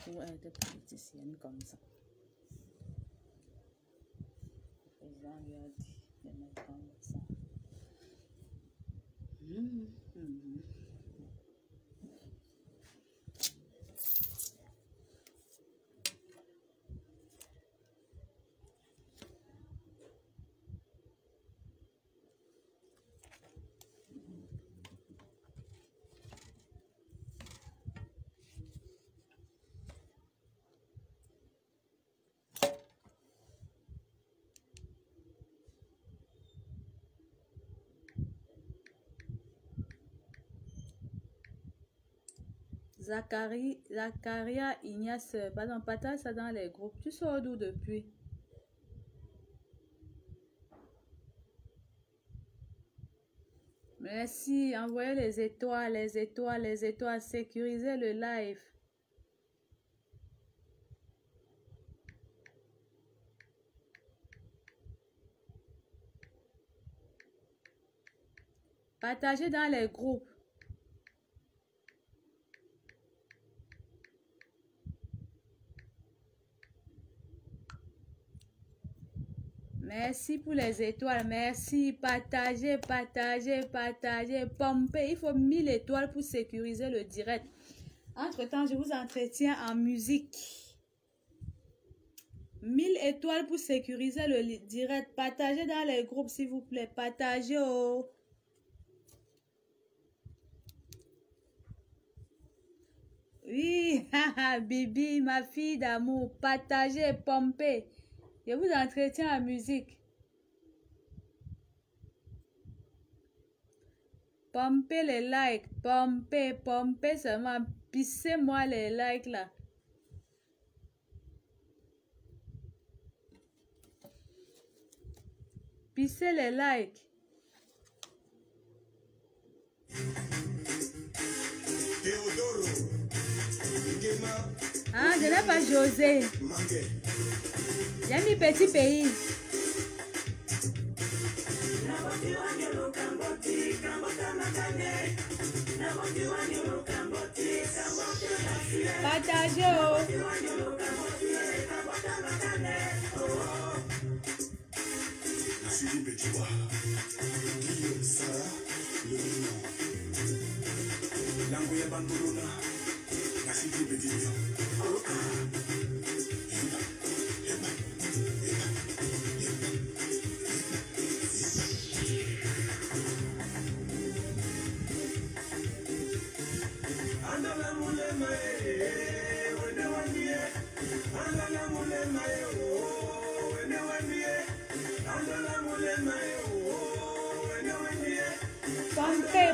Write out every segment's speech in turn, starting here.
pour être politicienne comme ça. Le président lui a dit de mettre comme ça. Zacharia Ignace, pardon, partage ça dans les groupes. Tu sors d'où depuis? Merci, envoyez les étoiles, les étoiles, les étoiles, sécurisez le live. Partagez dans les groupes. Merci pour les étoiles. Merci. Partagez, partagez, partagez. Pompez. Il faut 1000 étoiles pour sécuriser le direct. Entre-temps, je vous entretiens en musique. 1000 étoiles pour sécuriser le direct. Partagez dans les groupes, s'il vous plaît. Partagez. Oh. Oui, Bibi, ma fille d'amour. Partagez, pompez. Je vous entretiens en musique. Pompez les likes. Pompez, pompez seulement. Pissez-moi les likes là. Pissez les likes. Ah, je n'ai pas José. J'ai mis petit pays. Partagez.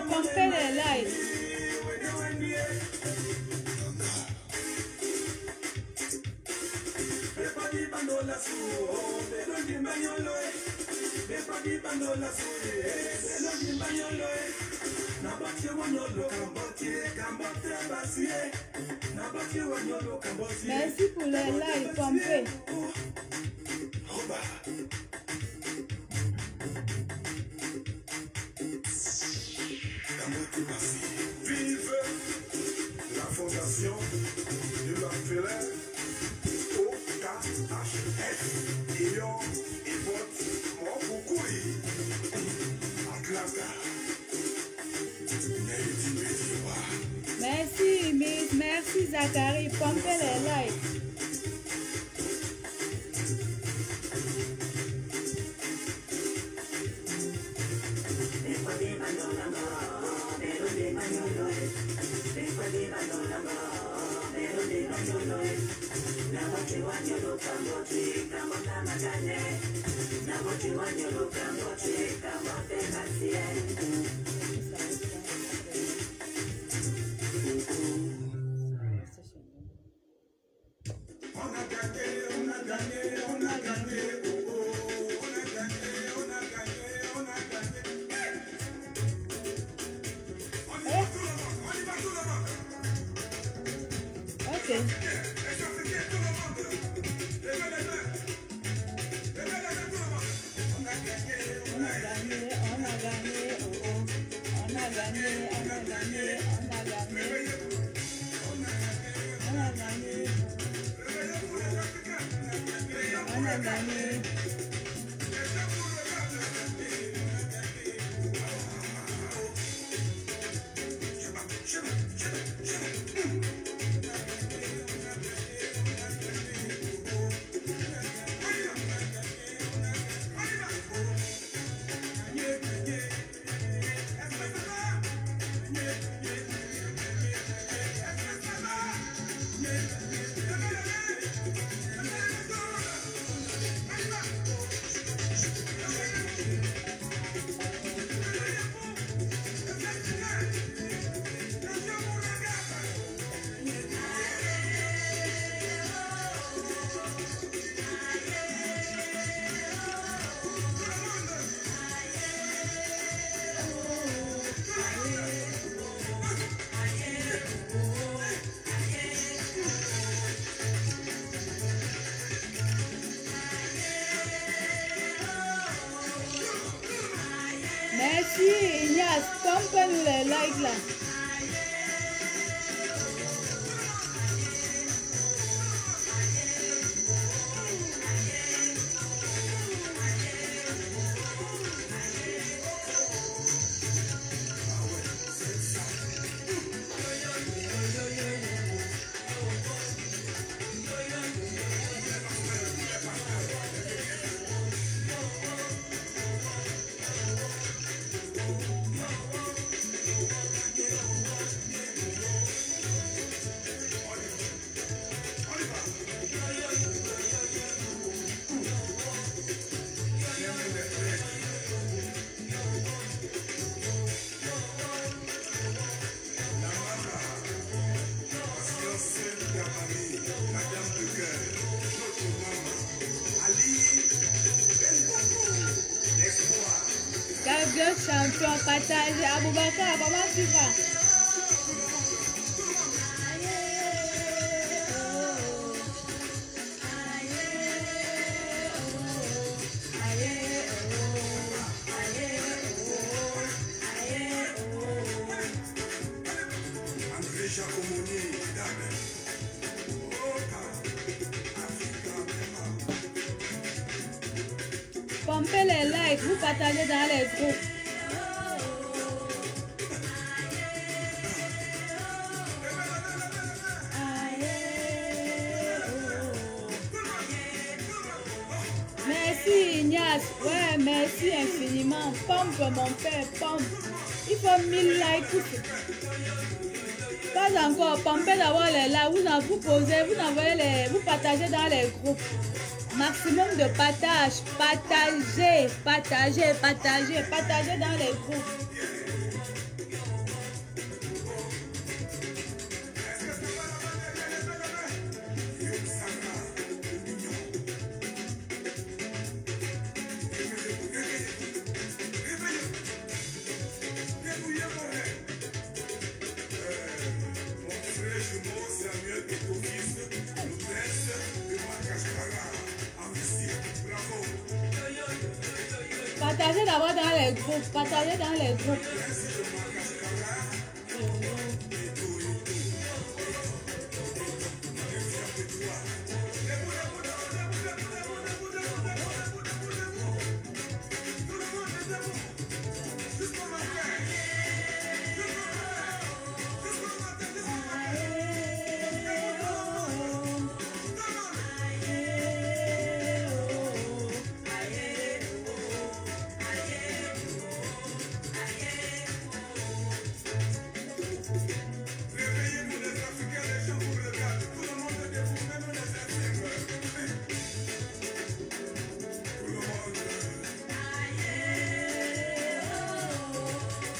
Pompez les likes. Merci pour les likes, pompez. Vive la fondation de l'Empire OKHF. Ion et vote mon beaucoup. Atlanta. Merci, Miss. Merci, Zachary. Pompez les likes. On a gagné. Nani. Merci Ignace, pompe-nous les likes là. Deux champions partagés. Aboubakar, comment tu vas? Pompez les likes, vous partagez dans les groupes. Merci Ignace, ouais, merci infiniment. Pompe mon père, pompe. Il faut 1000 likes. Pas encore, pompez d'abord les likes, vous posez, vous envoyez les, vous partagez dans les groupes. Maximum de partage, partagez, partagez, partagez, partagez dans les groupes. Partagez d'abord dans les groupes, partagez dans les groupes.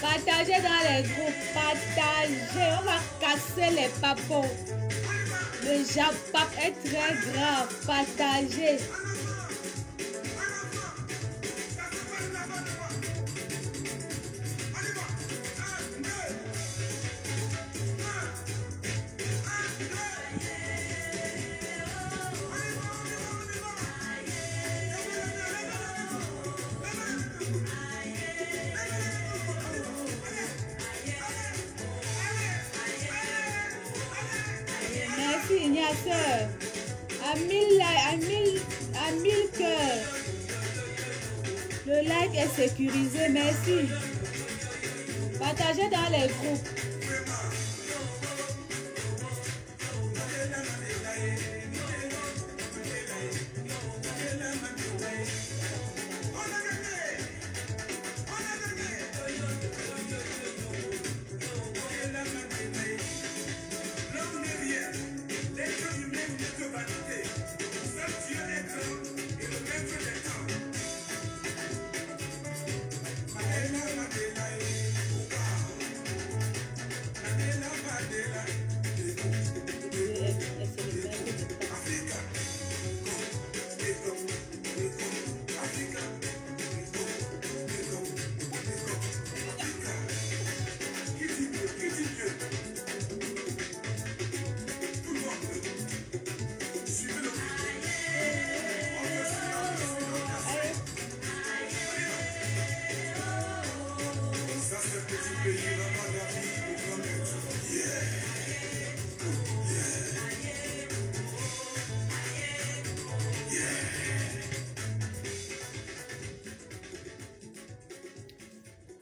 Partagez dans les groupes, partagez, on va casser les papos. Le Japap est très grave, partagez. Ignace, à à 1000 cœurs. Le like est sécurisé, merci. Partagez dans les groupes.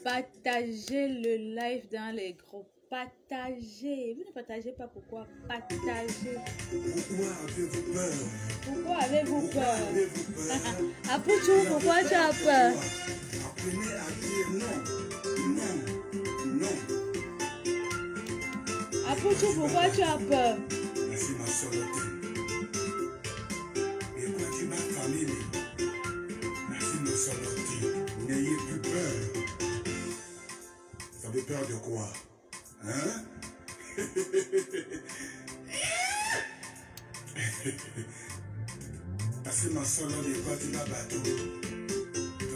Partagez le live dans les groupes. Partagez. Vous ne partagez pas pourquoi? Partagez. Pourquoi avez-vous peur? Pourquoi avez-vous peur? Avez-vous peur? Apouchou, pourquoi tu as peur? Apprenez à dire non, non, non. Apouchou, pourquoi tu as peur? Merci ma soeur. Et quoi tu ma famille? Merci ma soeur. N'ayez plus peur. Vous avez peur de quoi? Hein? Merci ma soeur. De quoi tu m'as bateau?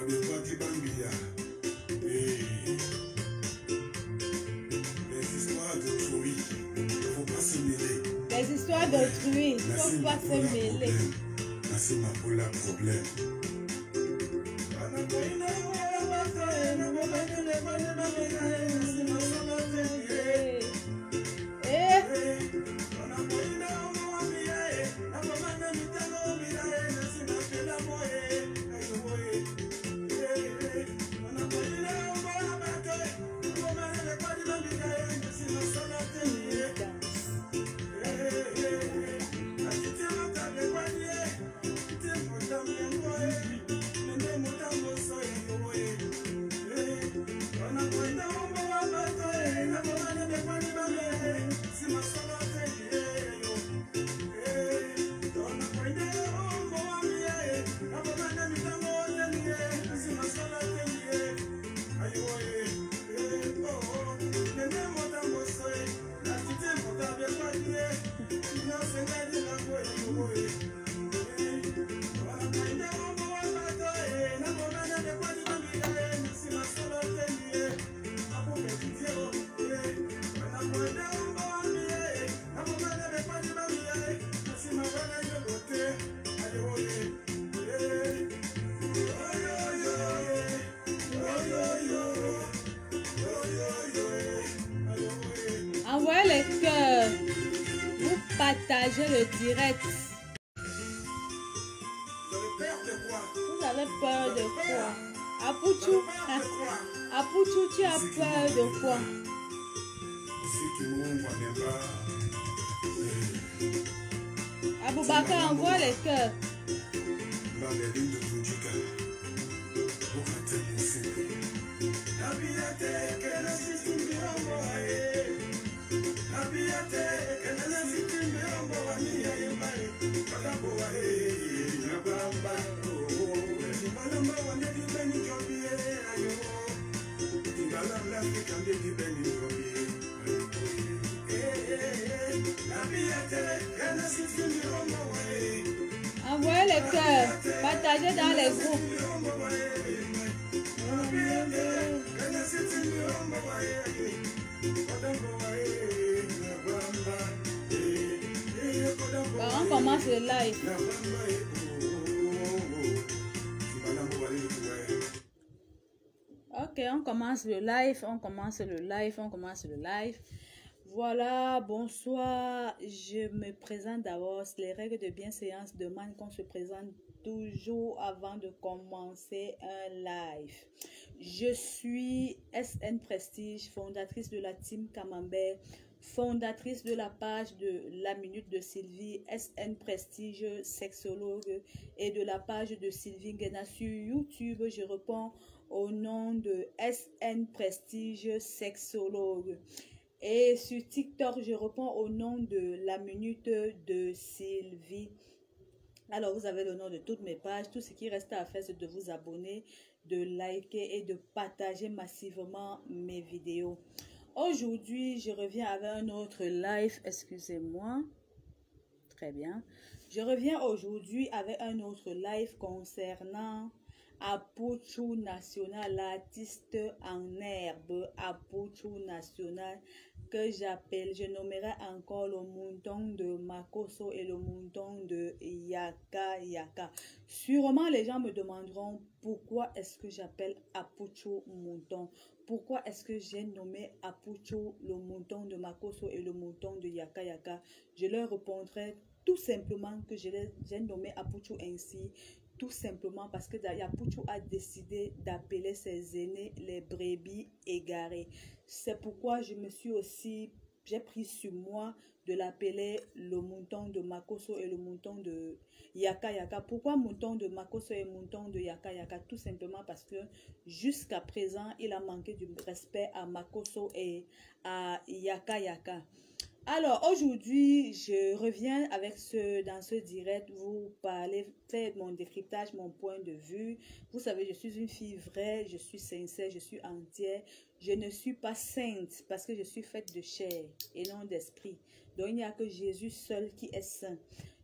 De quoi tu m'as mis? Les histoires d'autrui, il ne faut pas se mêler. Les histoires d'autrui, il ne faut pas se mêler. Merci ma pour la problème. Envoyez les cœurs. Vous partagez le direct. Vous avez peur de quoi? Apouchou, Apouchou, tu as peur de quoi? Aboubaka, envoie les cœurs. Envoyez les cœurs. Partagez dans les groupes. Bon, on commence le live. Ok, on commence le live, on commence le live, on commence le live. Voilà, bonsoir. Je me présente d'abord. Les règles de bienséance demandent qu'on se présente toujours avant de commencer un live. Je suis SN Prestige, fondatrice de la team Camembert, fondatrice de la page de la Minute de Sylvie, SN Prestige, sexologue, et de la page de Sylvie Nguena sur YouTube. Je réponds au nom de SN Prestige, sexologue. Et sur TikTok, je réponds au nom de la Minute de Sylvie. Alors, vous avez le nom de toutes mes pages. Tout ce qui reste à faire, c'est de vous abonner, de liker et de partager massivement mes vidéos. Aujourd'hui, je reviens avec un autre live. Excusez-moi. Très bien. Je reviens aujourd'hui avec un autre live concernant Apuchu National, l'artiste en herbe Apuchu National, que j'appelle, je nommerai encore le mouton de Makoso et le mouton de Yaka Yaka. Sûrement les gens me demanderont pourquoi est-ce que j'appelle Apuchu mouton. Pourquoi est-ce que j'ai nommé Apuchu le mouton de Makoso et le mouton de Yaka Yaka? Je leur répondrai tout simplement que j'ai nommé Apuchu ainsi. Tout simplement parce que Apuchu a décidé d'appeler ses aînés les brebis égarées. C'est pourquoi j'ai pris sur moi de l'appeler le mouton de Makoso et le mouton de Yaka Yaka. Pourquoi mouton de Makoso et mouton de Yaka Yaka? Tout simplement parce que jusqu'à présent, il a manqué du respect à Makoso et à Yaka Yaka. Alors, aujourd'hui, je reviens dans ce direct, vous parler, faire mon décryptage, mon point de vue. Vous savez, je suis une fille vraie, je suis sincère, je suis entière. Je ne suis pas sainte parce que je suis faite de chair et non d'esprit. Donc, il n'y a que Jésus seul qui est saint.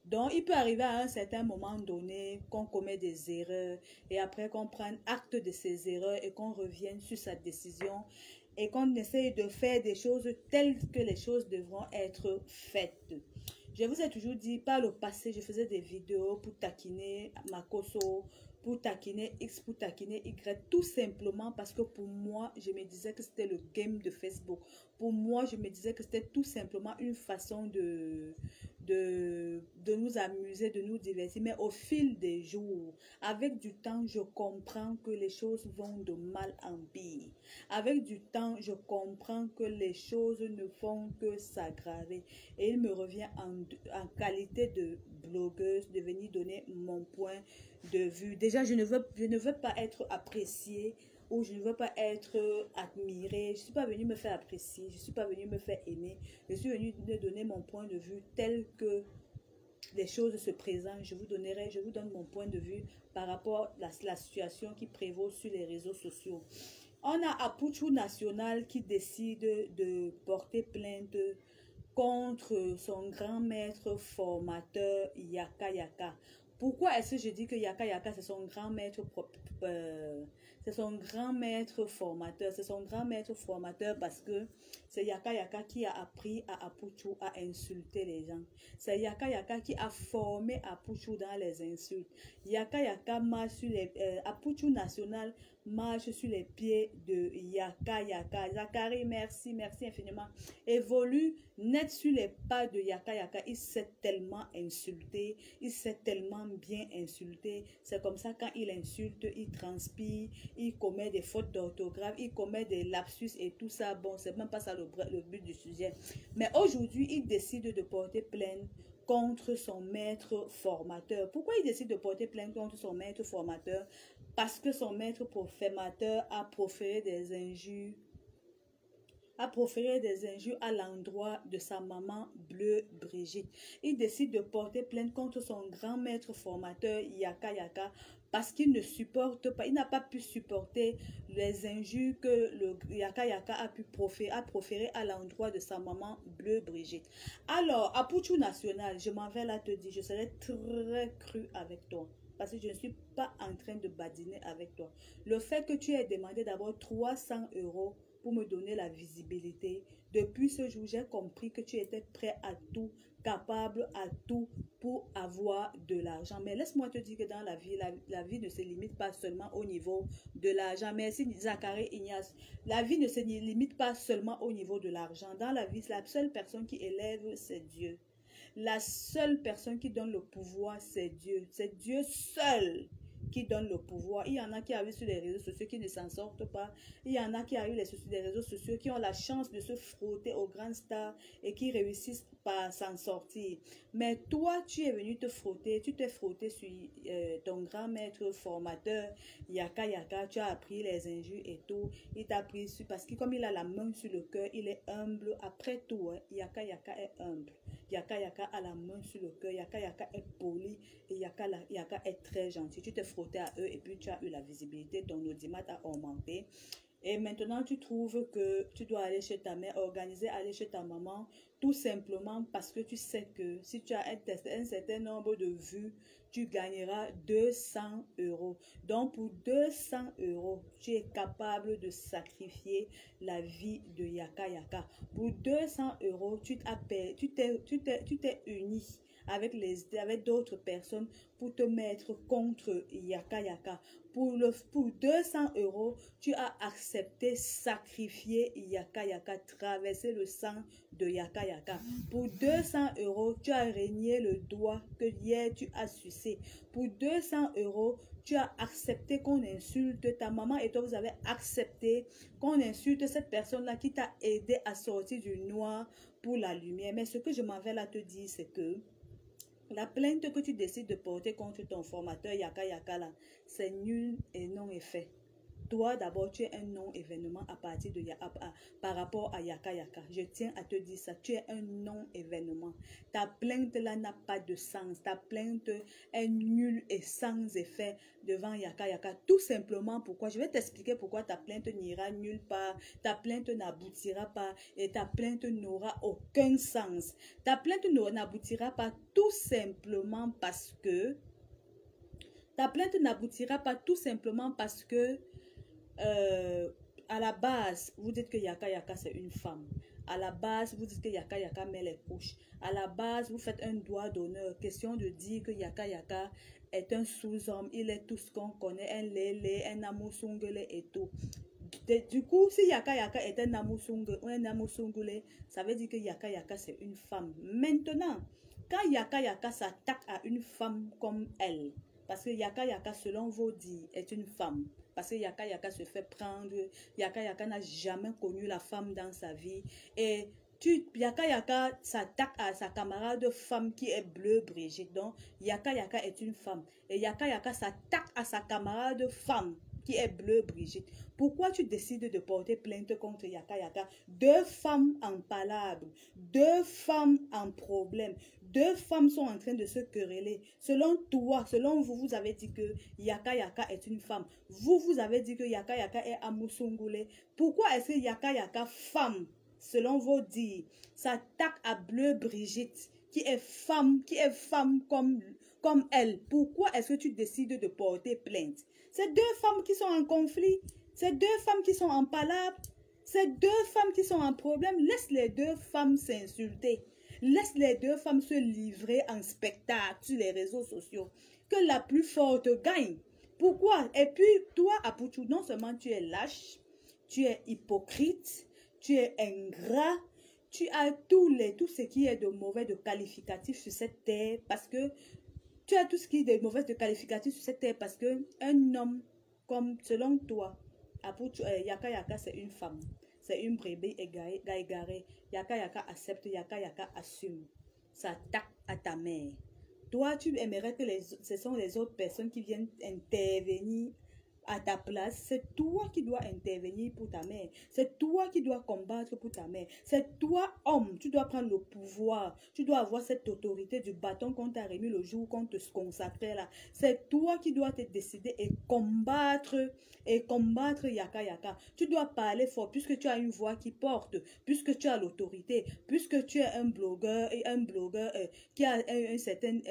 Donc, il peut arriver à un certain moment donné qu'on commet des erreurs et après qu'on prenne acte de ces erreurs et qu'on revienne sur sa décision et qu'on essaye de faire des choses telles que les choses devront être faites. Je vous ai toujours dit, par le passé, je faisais des vidéos pour taquiner Makoso, pour taquiner X, pour taquiner Y, tout simplement parce que pour moi, je me disais que c'était le game de Facebook. Pour moi, je me disais que c'était tout simplement une façon de nous amuser, de nous divertir. Mais au fil des jours, avec du temps, je comprends que les choses vont de mal en pire. Avec du temps, je comprends que les choses ne font que s'aggraver. Et il me revient en qualité de blogueuse de venir donner mon point de vue. Déjà, je ne veux pas être appréciée ou je ne veux pas être admirée. Je ne suis pas venue me faire apprécier, je ne suis pas venue me faire aimer. Je suis venue donner mon point de vue tel que les choses se présentent. Je vous donne mon point de vue par rapport à la situation qui prévaut sur les réseaux sociaux. On a Apuchu National qui décide de porter plainte contre son grand maître formateur Yaka Yaka. Pourquoi est-ce que je dis que Yaka Yaka c'est son grand maître formateur? C'est son grand maître formateur parce que c'est Yaka Yaka qui a appris à Apuchu à insulter les gens. C'est Yaka Yaka qui a formé Apuchu dans les insultes. Yaka Yaka marche sur les Apuchu National marche sur les pieds de Yaka Yaka. Zachary, merci infiniment. Évolue net sur les pas de Yaka Yaka. Il s'est tellement insulté, il s'est tellement bien insulté. C'est comme ça, quand il insulte, il transpire, il commet des fautes d'orthographe, il commet des lapsus et tout ça. Bon, c'est même pas ça le but du sujet. Mais aujourd'hui, il décide de porter plainte contre son maître formateur. Pourquoi il décide de porter plainte contre son maître formateur? Parce que son maître formateur a proféré des injures à l'endroit de sa maman bleue Brigitte. Il décide de porter plainte contre son grand maître formateur Yaka Yaka parce qu'il ne supporte pas, il n'a pas pu supporter les injures que le Yaka Yaka a proféré à l'endroit de sa maman bleue Brigitte. Alors, Apuchu National, je m'en vais là te dire, je serai très cru avec toi. Parce que je ne suis pas en train de badiner avec toi. Le fait que tu aies demandé d'abord 300 € pour me donner la visibilité, depuis ce jour, j'ai compris que tu étais prêt à tout, capable à tout pour avoir de l'argent. Mais laisse-moi te dire que dans la vie ne se limite pas seulement au niveau de l'argent. Merci Zachary Ignace. La vie ne se limite pas seulement au niveau de l'argent. Dans la vie, la seule personne qui élève, c'est Dieu. La seule personne qui donne le pouvoir, c'est Dieu. C'est Dieu seul qui donne le pouvoir. Il y en a qui arrivent sur les réseaux sociaux qui ne s'en sortent pas. Il y en a qui arrivent sur les réseaux sociaux qui ont la chance de se frotter aux grandes stars et qui réussissent pas à s'en sortir. Mais toi, tu es venu te frotter, tu t'es frotté sur ton grand maître formateur, Yaka Yaka, tu as appris les injures et tout. Il t'a pris sur, parce que comme il a la main sur le cœur, il est humble. Après tout, hein, Yaka Yaka est humble. Yaka Yaka a la main sur le cœur, Yaka Yaka est poli et Yaka est très gentil. Tu t'es frotté à eux et puis tu as eu la visibilité, ton audimat a augmenté. Et maintenant, tu trouves que tu dois aller chez ta mère, aller chez ta maman, tout simplement parce que tu sais que si tu as un certain nombre de vues, tu gagneras 200 €. Donc, pour 200 €, tu es capable de sacrifier la vie de Yaka Yaka. Pour 200 €, tu t'es uni avec d'autres personnes pour te mettre contre Yaka Yaka. Pour 200 €, tu as accepté sacrifier Yaka Yaka, traverser le sang de Yaka Yaka. Pour 200 €, tu as régné le doigt que hier tu as sucé. Pour 200 €, tu as accepté qu'on insulte ta maman et toi vous avez accepté qu'on insulte cette personne-là qui t'a aidé à sortir du noir pour la lumière. Mais ce que je m'en vais là te dire, c'est que la plainte que tu décides de porter contre ton formateur Yaka Yaka là, c'est nul et non effet. Toi, d'abord, tu es un non-événement à partir de par rapport à Yaka Yaka. Je tiens à te dire ça. Tu es un non-événement. Ta plainte là n'a pas de sens. Ta plainte est nulle et sans effet devant Yaka Yaka. Tout simplement pourquoi. Je vais t'expliquer pourquoi ta plainte n'ira nulle part. Ta plainte n'aboutira pas et ta plainte n'aura aucun sens. Ta plainte n'aboutira pas tout simplement parce que à la base, vous dites que Yaka Yaka c'est une femme. À la base, vous dites que Yaka Yaka met les couches. À la base, vous faites un doigt d'honneur. Question de dire que Yaka Yaka est un sous-homme. Il est tout ce qu'on connaît. Un lélé, un amusungule et tout. Du coup, si Yaka Yaka est un amusungule, ça veut dire que Yaka Yaka c'est une femme. Maintenant, quand Yaka Yaka s'attaque à une femme comme elle, parce que Yaka Yaka, selon vos dires, est une femme. Parce que Yaka Yaka se fait prendre. Yaka Yaka n'a jamais connu la femme dans sa vie. Et Yaka Yaka s'attaque à sa camarade femme qui est Bleu Brigitte. Donc, Yaka Yaka est une femme. Et Yaka Yaka s'attaque à sa camarade femme qui est Bleu Brigitte. Pourquoi tu décides de porter plainte contre Yaka Yaka? Deux femmes en palabre, deux femmes en problème. Deux femmes sont en train de se quereller. Selon toi, selon vous, vous avez dit que Yaka Yaka est une femme. Vous avez dit que Yaka Yaka est Amusungule. Pourquoi est-ce que Yaka Yaka, femme, selon vos dires, s'attaque à Bleu Brigitte, qui est femme comme elle? Pourquoi est-ce que tu décides de porter plainte? C'est deux femmes qui sont en conflit. C'est deux femmes qui sont en palabre. C'est deux femmes qui sont en problème. Laisse les deux femmes s'insulter. Laisse les deux femmes se livrer en spectacle sur les réseaux sociaux. Que la plus forte gagne. Pourquoi? Et puis, toi, Aputu, non seulement tu es lâche, tu es hypocrite, tu es ingrat, tu as tout ce qui est de mauvais, de qualificatif sur cette terre, parce que tu as tout ce qui est de mauvais, de qualificatif sur cette terre, parce que un homme, comme selon toi, Aputu, Yaka Yaka, c'est une femme. C'est une brebis égarée. Yaka Yaka accepte, Yaka Yaka assume. Ça attaque à ta mère. Toi, tu aimerais que ce sont les autres personnes qui viennent intervenir à ta place. C'est toi qui dois intervenir pour ta mère. C'est toi qui dois combattre pour ta mère. C'est toi, homme, tu dois prendre le pouvoir. Tu dois avoir cette autorité du bâton qu'on t'a remis le jour qu'on te consacrait là. C'est toi qui dois te décider et combattre Yaka Yaka. Tu dois parler fort puisque tu as une voix qui porte, puisque tu as l'autorité, puisque tu es un blogueur qui a une certaine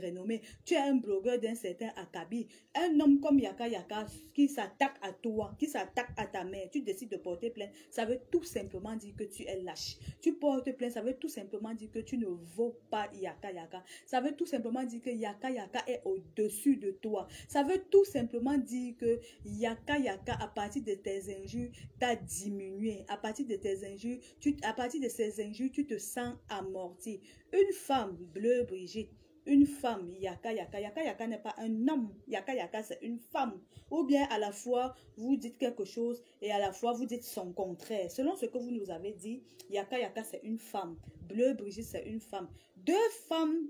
renommée. Tu es un blogueur d'un certain acabit. Un homme comme homme yaka yaka qui s'attaque à toi, qui s'attaque à ta mère, tu décides de porter plainte, ça veut tout simplement dire que tu es lâche. Tu portes plainte, ça veut tout simplement dire que tu ne vaux pas yaka yaka. Ça veut tout simplement dire que yaka yaka est au-dessus de toi. Ça veut tout simplement dire que yaka yaka, à partir de tes injures, t'a diminué. À partir de tes injures, à partir de ces injures, tu te sens amorti. Une femme bleue, Brigitte, une femme, yaka yaka, yaka yaka n'est pas un homme, yaka yaka c'est une femme. Ou bien à la fois vous dites quelque chose et à la fois vous dites son contraire. Selon ce que vous nous avez dit, yaka yaka c'est une femme, bleu Brigitte c'est une femme. Deux femmes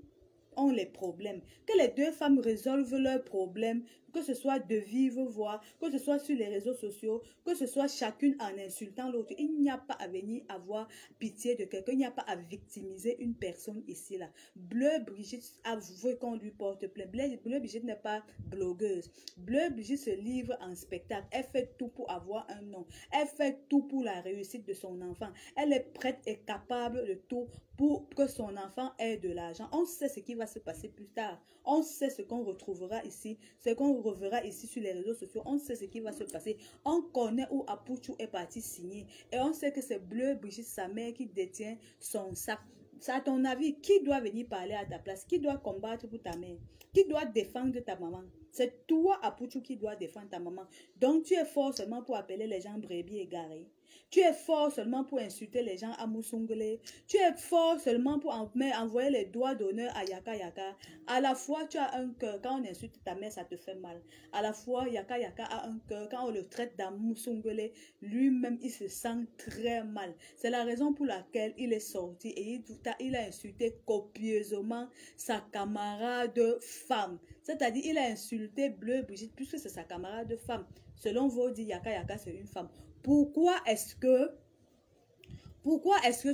ont les problèmes. Que les deux femmes résolvent leurs problèmes, que ce soit de vive voix, que ce soit sur les réseaux sociaux, que ce soit chacune en insultant l'autre. Il n'y a pas à venir avoir pitié de quelqu'un, il n'y a pas à victimiser une personne ici là. Bleu Brigitte avoue qu'on lui porte plainte. Bleu Brigitte n'est pas blogueuse. Bleu Brigitte se livre en spectacle. Elle fait tout pour avoir un nom. Elle fait tout pour la réussite de son enfant. Elle est prête et capable de tout pour que son enfant ait de l'argent. On sait ce qui va se passer plus tard. On sait ce qu'on retrouvera ici, ce qu'on reverra ici sur les réseaux sociaux. On sait ce qui va se passer. On connaît où Apuchou est parti signer. Et on sait que c'est Bleu Brigitte, sa mère, qui détient son sac. Ça, à ton avis, qui doit venir parler à ta place? Qui doit combattre pour ta mère? Qui doit défendre ta maman? C'est toi, Apuchou, qui doit défendre ta maman. Donc, tu es fort seulement pour appeler les gens brebis égarés. Tu es fort seulement pour insulter les gens à Moussungele. Tu es fort seulement pour envoyer les doigts d'honneur à Yaka Yaka. À la fois, tu as un cœur. Quand on insulte ta mère, ça te fait mal. À la fois, Yaka Yaka a un cœur. Quand on le traite d'Amoussungele, lui-même, il se sent très mal. C'est la raison pour laquelle il est sorti et il a insulté copieusement sa camarade femme. C'est-à-dire, il a insulté Bleu Brigitte puisque c'est sa camarade femme. Selon vos dits, Yaka Yaka, c'est une femme. Pourquoi est-ce que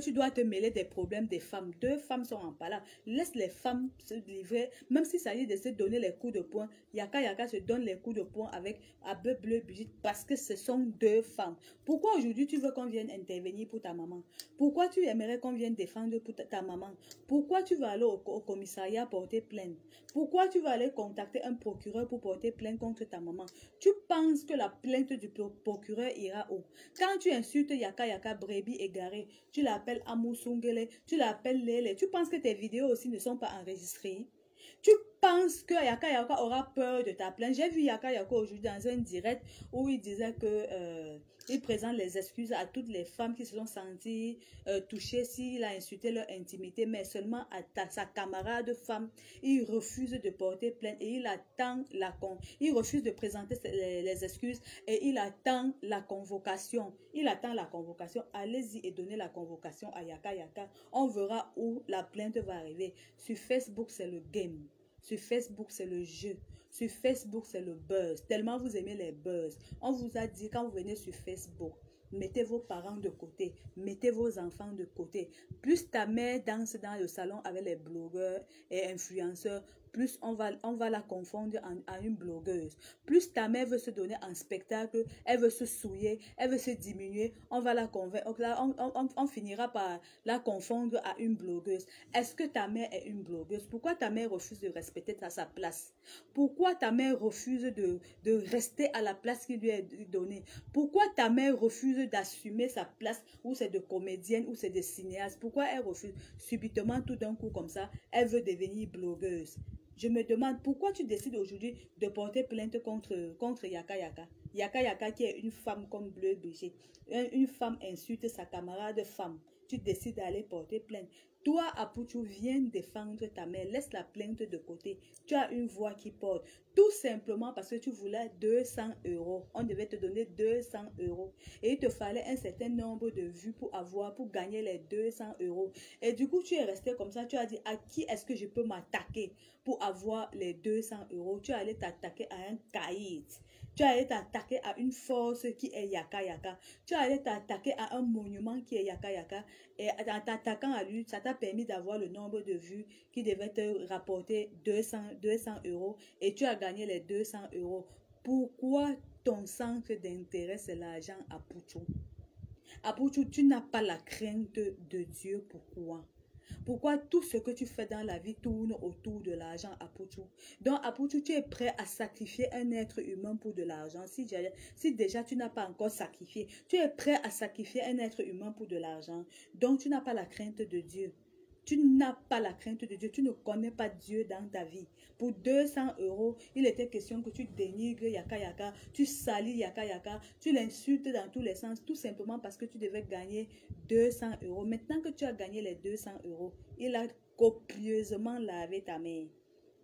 tu dois te mêler des problèmes des femmes? Deux femmes sont en palabre. Laisse les femmes se livrer. Même si ça y est de se donner les coups de poing, Yaka Yaka se donne les coups de poing avec Bleu Brigitte parce que ce sont deux femmes. Pourquoi aujourd'hui tu veux qu'on vienne intervenir pour ta maman? Pourquoi tu aimerais qu'on vienne défendre pour ta maman? Pourquoi tu vas aller au commissariat porter plainte? Pourquoi tu vas aller contacter un procureur pour porter plainte contre ta maman? Tu penses que la plainte du procureur ira où? Quand tu insultes Yaka Yaka, brebis égarée, tu l'appelles Amoussungele, tu l'appelles Lele, tu penses que tes vidéos aussi ne sont pas enregistrées? Tu penses que Yaka Yaka aura peur de ta plainte? J'ai vu Yaka Yaka aujourd'hui dans un direct où il disait que il présente les excuses à toutes les femmes qui se sont senties touchées s'il a insulté leur intimité, mais seulement à sa camarade femme. Il refuse de porter plainte et il refuse de présenter les excuses et il attend la convocation. Il attend la convocation. Allez-y et donnez la convocation à Yaka Yaka. On verra où la plainte va arriver. Sur Facebook, c'est le game. Sur Facebook, c'est le jeu. Sur Facebook, c'est le buzz. Tellement vous aimez les buzz. On vous a dit, quand vous venez sur Facebook, mettez vos parents de côté. Mettez vos enfants de côté. Plus ta mère danse dans le salon avec les blogueurs et influenceurs, plus on va la confondre à une blogueuse. Plus ta mère veut se donner en spectacle, elle veut se souiller, elle veut se diminuer, on va la convaincre. On finira par la confondre à une blogueuse. Est-ce que ta mère est une blogueuse? Pourquoi ta mère refuse de respecter sa place? Pourquoi ta mère refuse de rester à la place qui lui est donnée? Pourquoi ta mère refuse d'assumer sa place, ou c'est de comédienne, ou c'est de cinéaste? Pourquoi elle refuse subitement tout d'un coup comme ça? Elle veut devenir blogueuse. Je me demande pourquoi tu décides aujourd'hui de porter plainte contre Yaka Yaka. Yaka Yaka qui est une femme comme Bleu Brigitte. Une femme insulte sa camarade femme. Tu décides d'aller porter plainte. Toi, Apuchou, viens défendre ta mère. Laisse la plainte de côté. Tu as une voix qui porte. Tout simplement parce que tu voulais 200 €. On devait te donner 200 €. Et il te fallait un certain nombre de vues pour gagner les 200 €. Et du coup, tu es resté comme ça. Tu as dit, à qui est-ce que je peux m'attaquer pour avoir les 200 €? Tu es allé t'attaquer à un caïd. Tu es allé t'attaquer à une force qui est Yaka Yaka. Tu es allé t'attaquer à un monument qui est Yaka Yaka. Et en t'attaquant à lui, ça t'a permis d'avoir le nombre de vues qui devait te rapporter 200 €. Et tu as gagné les 200 €. Pourquoi ton centre d'intérêt, c'est l'argent, Apuchou? Apuchou, tu n'as pas la crainte de Dieu. Pourquoi? Pourquoi tout ce que tu fais dans la vie tourne autour de l'argent, Apouchou? Donc, Apouchou, tu es prêt à sacrifier un être humain pour de l'argent. Si déjà tu n'as pas encore sacrifié, tu es prêt à sacrifier un être humain pour de l'argent. Donc, tu n'as pas la crainte de Dieu. Tu n'as pas la crainte de Dieu. Tu ne connais pas Dieu dans ta vie. Pour 200 €, il était question que tu dénigres Yaka Yaka, tu salis Yaka Yaka, tu l'insultes dans tous les sens, tout simplement parce que tu devais gagner 200 €. Maintenant que tu as gagné les 200 €, il a copieusement lavé ta main.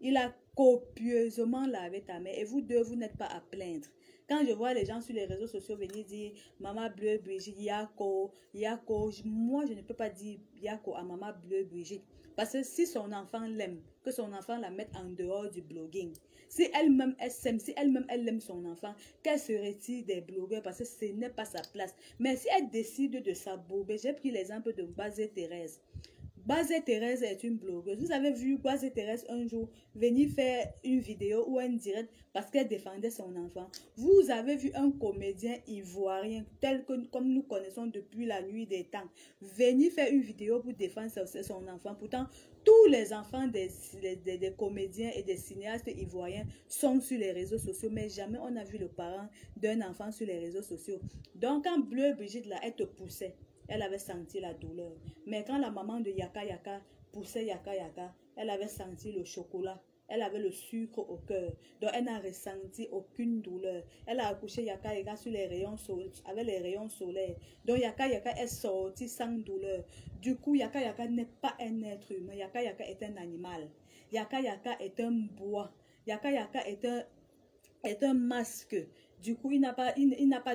Il a copieusement lavé ta main. Et vous deux, vous n'êtes pas à plaindre. Quand je vois les gens sur les réseaux sociaux venir dire Maman Bleu Brigitte, Yako, Yako, moi je ne peux pas dire Yako à Maman Bleu Brigitte. Parce que si son enfant l'aime, que son enfant la mette en dehors du blogging. Si elle-même elle s'aime, si elle-même elle aime son enfant, qu'elle se retire des blogueurs parce que ce n'est pas sa place. Mais si elle décide de s'abourber, j'ai pris l'exemple de Bazé Thérèse. Bazé Thérèse est une blogueuse. Vous avez vu Bazé Thérèse un jour venir faire une vidéo ou un direct parce qu'elle défendait son enfant. Vous avez vu un comédien ivoirien tel que comme nous connaissons depuis la nuit des temps venir faire une vidéo pour défendre son enfant. Pourtant, tous les enfants des comédiens et des cinéastes ivoiriens sont sur les réseaux sociaux, mais jamais on n'a vu le parent d'un enfant sur les réseaux sociaux. Donc, quand Bleu Brigitte là, elle te poussait, elle avait senti la douleur. Mais quand la maman de Yaka Yaka poussait Yaka Yaka, elle avait senti le chocolat. Elle avait le sucre au cœur. Donc, elle n'a ressenti aucune douleur. Elle a accouché Yaka Yaka sur les rayons avec les rayons solaires. Donc, Yaka Yaka est sortie sans douleur. Du coup, Yaka Yaka n'est pas un être humain. Yaka Yaka est un animal. Yaka Yaka est un bois. Yaka Yaka est un masque. Du coup, il n'a pas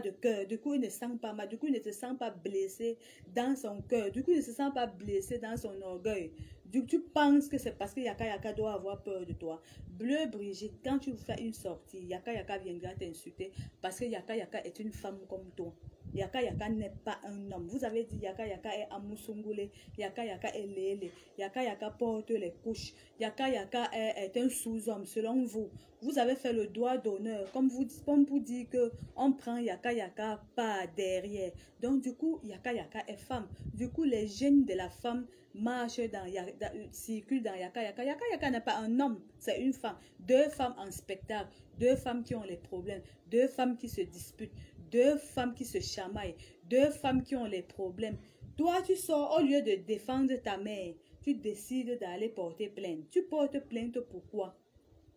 de cœur. Du coup, il ne sent pas mal. Du coup, il ne se sent pas blessé dans son cœur. Du coup, il ne se sent pas blessé dans son orgueil. Du coup, tu penses que c'est parce que Yaka Yaka doit avoir peur de toi. Bleu Brigitte, quand tu fais une sortie, Yaka Yaka viendra t'insulter parce que Yaka Yaka est une femme comme toi. Yaka Yaka n'est pas un homme. Vous avez dit Yaka Yaka est Amusungule, Yaka Yaka est Lele, Yaka Yaka porte les couches, Yaka Yaka est un sous-homme selon vous. Vous avez fait le doigt d'honneur comme vous dire que on prend Yaka Yaka par derrière. Donc du coup, Yaka Yaka est femme. Du coup, les gènes de la femme marchent circulent dans Yaka Yaka. Yaka Yaka n'est pas un homme, c'est une femme. Deux femmes en spectacle, deux femmes qui ont les problèmes, deux femmes qui se disputent, deux femmes qui se chamaillent, deux femmes qui ont les problèmes. Toi, tu sors, au lieu de défendre ta mère, tu décides d'aller porter plainte. Tu portes plainte pourquoi?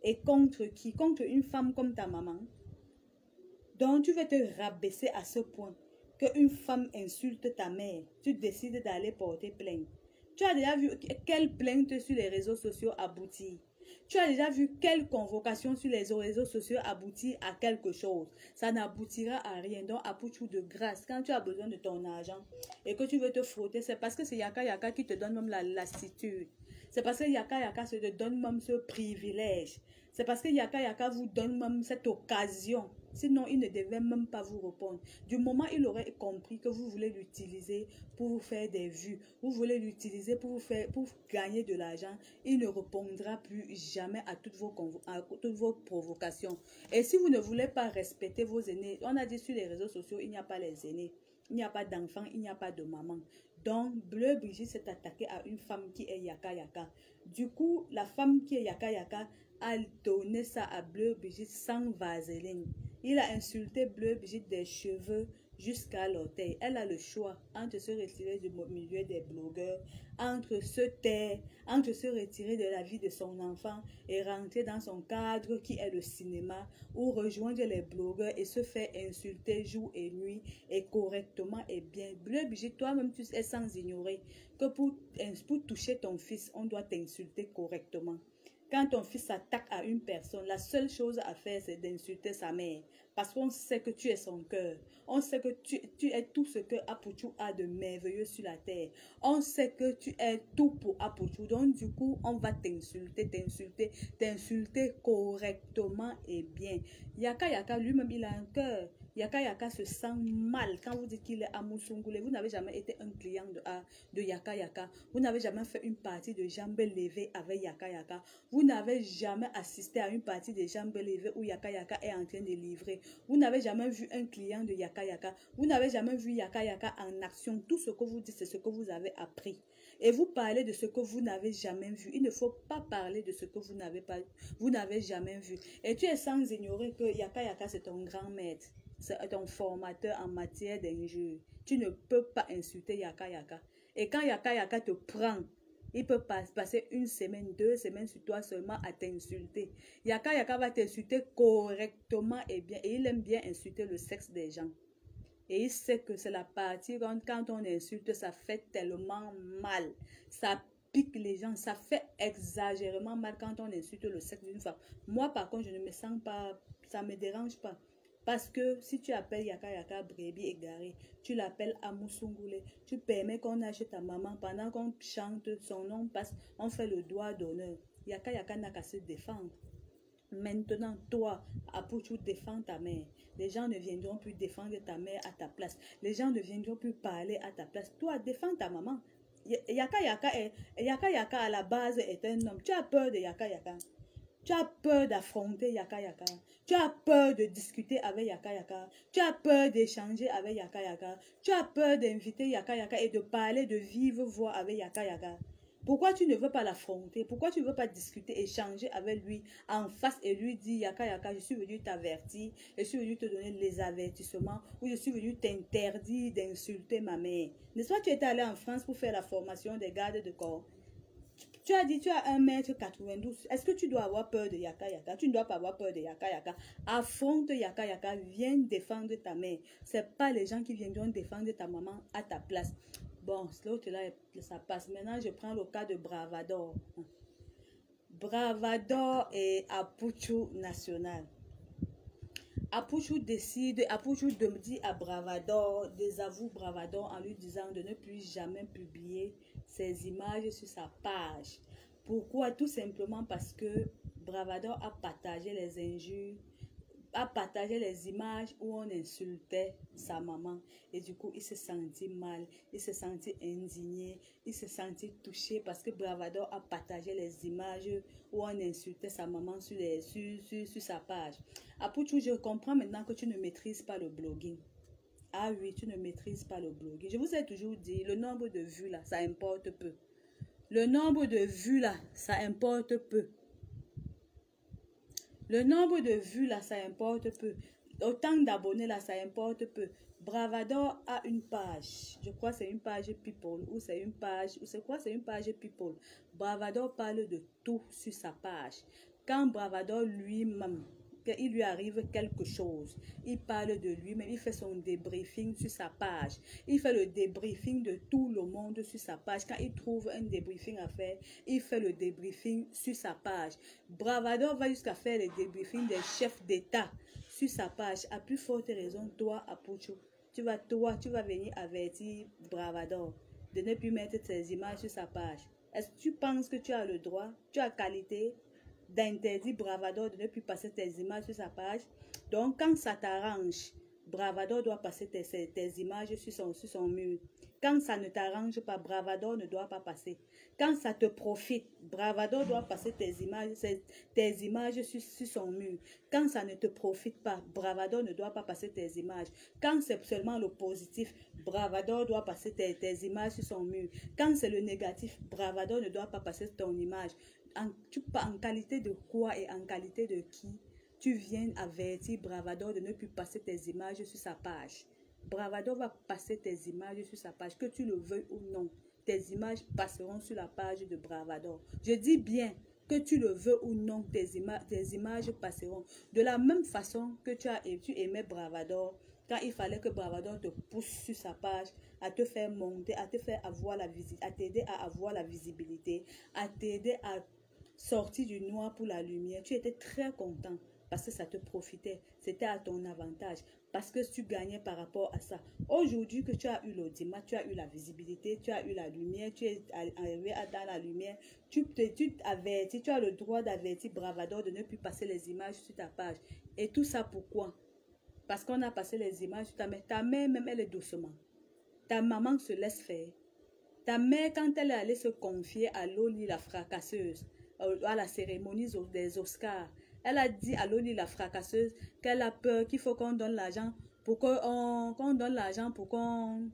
Et contre qui? Contre une femme comme ta maman. Donc, tu veux te rabaisser à ce point qu'une femme insulte ta mère. Tu décides d'aller porter plainte. Tu as déjà vu quelle plainte sur les réseaux sociaux aboutit? Tu as déjà vu quelle convocation sur les réseaux sociaux aboutit à quelque chose? Ça n'aboutira à rien. Donc, Apouchou, de grâce, quand tu as besoin de ton argent et que tu veux te frotter, c'est parce que c'est Yaka Yaka qui te donne même la lassitude. C'est parce que Yaka Yaka se te donne même ce privilège. C'est parce que Yaka Yaka vous donne même cette occasion. Sinon, il ne devait même pas vous répondre. Du moment il aurait compris que vous voulez l'utiliser pour vous faire des vues, vous voulez l'utiliser pour gagner de l'argent, il ne répondra plus jamais à toutes vos provocations. Et si vous ne voulez pas respecter vos aînés, on a dit sur les réseaux sociaux, il n'y a pas les aînés. Il n'y a pas d'enfant, il n'y a pas de maman. Donc, Bleu Brigitte s'est attaqué à une femme qui est Yaka Yaka. Du coup, la femme qui est Yaka Yaka a donné ça à Bleu Brigitte sans vaseline. Il a insulté Bleu Brigitte des cheveux jusqu'à l'orteil. Elle a le choix entre se retirer du milieu des blogueurs, entre se taire, entre se retirer de la vie de son enfant et rentrer dans son cadre qui est le cinéma, ou rejoindre les blogueurs et se faire insulter jour et nuit et correctement et bien. Bleu Brigitte, toi-même tu es sans ignorer que pour toucher ton fils, on doit t'insulter correctement. Quand ton fils s'attaque à une personne, la seule chose à faire, c'est d'insulter sa mère. Parce qu'on sait que tu es son cœur. On sait que tu es tout ce que Apouchou a de merveilleux sur la terre. On sait que tu es tout pour Apouchou. Donc, du coup, on va t'insulter correctement et bien. Yaka Yaka, lui-même, il a un cœur. Yaka Yaka se sent mal quand vous dites qu'il est à Moussungule. Vous n'avez jamais été un client de Yaka Yaka. Vous n'avez jamais fait une partie de jambes levées avec Yaka Yaka. Vous n'avez jamais assisté à une partie de jambes levées où Yaka Yaka est en train de livrer. Vous n'avez jamais vu un client de Yaka Yaka. Vous n'avez jamais vu Yaka Yaka en action. Tout ce que vous dites, c'est ce que vous avez appris. Et vous parlez de ce que vous n'avez jamais vu. Il ne faut pas parler de ce que vous n'avez jamais vu. Et tu es sans ignorer que Yaka Yaka, c'est ton grand maître. C'est ton formateur en matière d'injure. Tu ne peux pas insulter Yaka Yaka. Et quand Yaka Yaka te prend, il peut passer 1 semaine, 2 semaines sur toi seulement à t'insulter. Yaka Yaka va t'insulter correctement et bien. Et il aime bien insulter le sexe des gens. Et il sait que c'est la partie quand on insulte, ça fait tellement mal. Ça pique les gens. Ça fait exagérément mal quand on insulte le sexe d'une femme. Moi, par contre, je ne me sens pas... Ça ne me dérange pas. Parce que si tu appelles Yaka Yaka brebis égaré, tu l'appelles Amusungule, tu permets qu'on achète ta maman pendant qu'on chante, son nom passe, on fait le doigt d'honneur. Yaka Yaka n'a qu'à se défendre. Maintenant, toi, Apuchu, défends ta mère. Les gens ne viendront plus défendre ta mère à ta place. Les gens ne viendront plus parler à ta place. Toi, défends ta maman. Yaka Yaka à la base est un homme. Tu as peur de Yaka Yaka. Tu as peur d'affronter Yaka Yaka. Tu as peur de discuter avec Yaka Yaka. Tu as peur d'échanger avec Yaka Yaka. Tu as peur d'inviter Yaka Yaka et de parler de vive voix avec Yaka Yaka. Pourquoi tu ne veux pas l'affronter? Pourquoi tu ne veux pas discuter, échanger avec lui en face et lui dire Yaka Yaka, je suis venu t'avertir, je suis venu te donner les avertissements ou je suis venu t'interdire d'insulter ma mère. N'est-ce pas, tu étais allé en France pour faire la formation des gardes de corps? Tu as dit, tu as 1,92 m. Est-ce que tu dois avoir peur de Yaka Yaka? Tu ne dois pas avoir peur de Yaka Yaka. Affronte Yaka Yaka. Viens défendre ta mère. Ce n'est pas les gens qui viendront défendre ta maman à ta place. Bon, l'autre là, ça passe. Maintenant, je prends le cas de Bravador. Bravador et Apuchu National. Apuchu dit à Bravador, désavoue Bravador en lui disant de ne plus jamais publier ses images sur sa page. Pourquoi? Tout simplement parce que Bravador a partagé les injures, a partagé les images où on insultait sa maman. Et du coup, il s'est senti mal, il s'est senti indigné, il s'est senti touché parce que Bravador a partagé les images où on insultait sa maman sur sa page. Apuchu, je comprends maintenant que tu ne maîtrises pas le blogging. Ah oui, tu ne maîtrises pas le blogging. Je vous ai toujours dit, le nombre de vues là, ça importe peu. Le nombre de vues là, ça importe peu. Le nombre de vues là, ça importe peu. Autant d'abonnés là, ça importe peu. Bravador a une page. Je crois que c'est une page People. Ou c'est une page. Ou c'est quoi? C'est une page People. Bravador parle de tout sur sa page. Quand Bravador lui-même, il lui arrive quelque chose, il parle de lui-même, il fait son débriefing sur sa page. Il fait le débriefing de tout le monde sur sa page. Quand il trouve un débriefing à faire, il fait le débriefing sur sa page. Bravador va jusqu'à faire le débriefing des chefs d'État sur sa page. À plus forte raison, toi, Apuchu, tu vas venir avertir Bravador de ne plus mettre tes images sur sa page. Est-ce que tu penses que tu as le droit, tu as qualité d'interdire Bravador de ne plus passer tes images sur sa page? Donc, quand ça t'arrange, Bravador doit passer tes images sur son mur. Quand ça ne t'arrange pas, Bravador ne doit pas passer. Quand ça te profite, Bravador doit passer tes images sur son mur. Quand ça ne te profite pas, Bravador ne doit pas passer tes images. Quand c'est seulement le positif, Bravador doit passer tes images sur son mur. Quand c'est le négatif, Bravador ne doit pas passer ton image. En qualité de quoi et en qualité de qui tu viens avertir Bravador de ne plus passer tes images sur sa page? Bravador va passer tes images sur sa page, que tu le veuilles ou non. Tes images passeront sur la page de Bravador. Je dis bien, que tu le veux ou non, tes images passeront. De la même façon que tu aimais Bravador, quand il fallait que Bravador te pousse sur sa page, à te faire monter, à te faire avoir la visibilité, à t'aider à avoir la visibilité, à t'aider à sortir du noir pour la lumière. Tu étais très content parce que ça te profitait, c'était à ton avantage, parce que tu gagnais par rapport à ça. Aujourd'hui que tu as eu l'audimat, tu as eu la visibilité, tu as eu la lumière, tu es arrivé dans la lumière, tu avertis, tu as le droit d'avertir Bravador de ne plus passer les images sur ta page. Et tout ça pourquoi? parce qu'on a passé les images sur ta mère. Ta mère même, elle est doucement. Ta maman se laisse faire. Ta mère, quand elle est allée se confier à Loli la fracasseuse, à la cérémonie des Oscars, elle a dit à Loli la fracasseuse qu'elle a peur, qu'il faut qu'on donne l'argent pour qu'on donne l'argent pour qu'on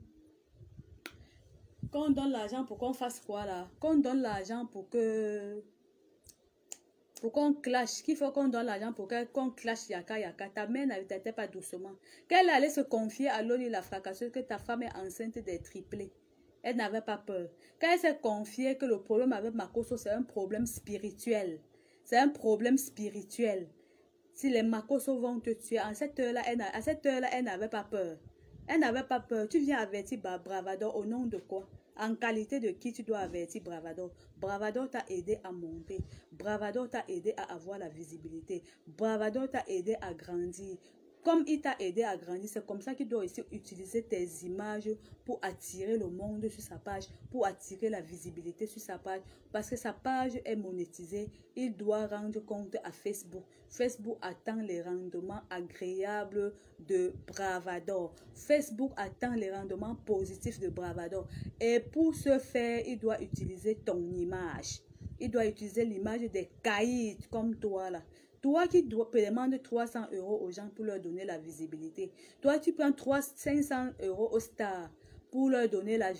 donne l'argent pour qu'on fasse quoi là? Qu'on donne l'argent pour qu'on clash, qu'il faut qu'on donne l'argent pour qu'on clash yaka yaka. Ta mère n'était pas doucement. Qu'elle allait se confier à Loli la fracasseuse que ta femme est enceinte des triplés. Elle n'avait pas peur. Quand elle s'est confiée que le problème avec Makoso, c'est un problème spirituel. C'est un problème spirituel. Si les Makoso vont te tuer, à cette heure-là, elle n'avait pas peur. Elle n'avait pas peur. Tu viens avertir Bravador au nom de quoi? En qualité de qui tu dois avertir Bravador? Bravador t'a aidé à monter. Bravador t'a aidé à avoir la visibilité. Bravador t'a aidé à grandir. Comme il t'a aidé à grandir, c'est comme ça qu'il doit aussi utiliser tes images pour attirer le monde sur sa page, pour attirer la visibilité sur sa page. Parce que sa page est monétisée, il doit rendre compte à Facebook. Facebook attend les rendements agréables de Bravador. Facebook attend les rendements positifs de Bravador. Et pour ce faire, il doit utiliser ton image. Il doit utiliser l'image des caïds comme toi là. Toi qui demandes 300 € aux gens pour leur donner la visibilité. Toi, tu prends 500 € aux stars pour leur donner la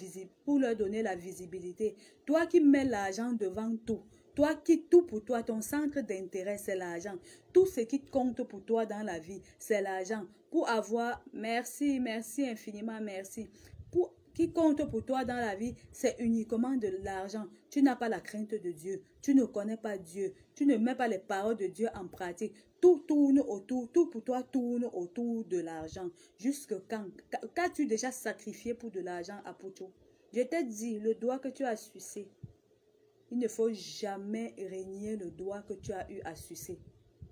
visibilité. Toi qui mets l'argent devant tout. Toi qui tout pour toi, ton centre d'intérêt, c'est l'argent. Tout ce qui compte pour toi dans la vie, c'est l'argent. Pour avoir, merci infiniment, merci. Qui compte pour toi dans la vie, c'est uniquement de l'argent. Tu n'as pas la crainte de Dieu. Tu ne connais pas Dieu. Tu ne mets pas les paroles de Dieu en pratique. Tout tourne autour, tout pour toi tourne autour de l'argent. Jusque quand? Qu'as-tu déjà sacrifié pour de l'argent à Poto? Je t'ai dit, le doigt que tu as sucé, il ne faut jamais régner le doigt que tu as eu à sucer.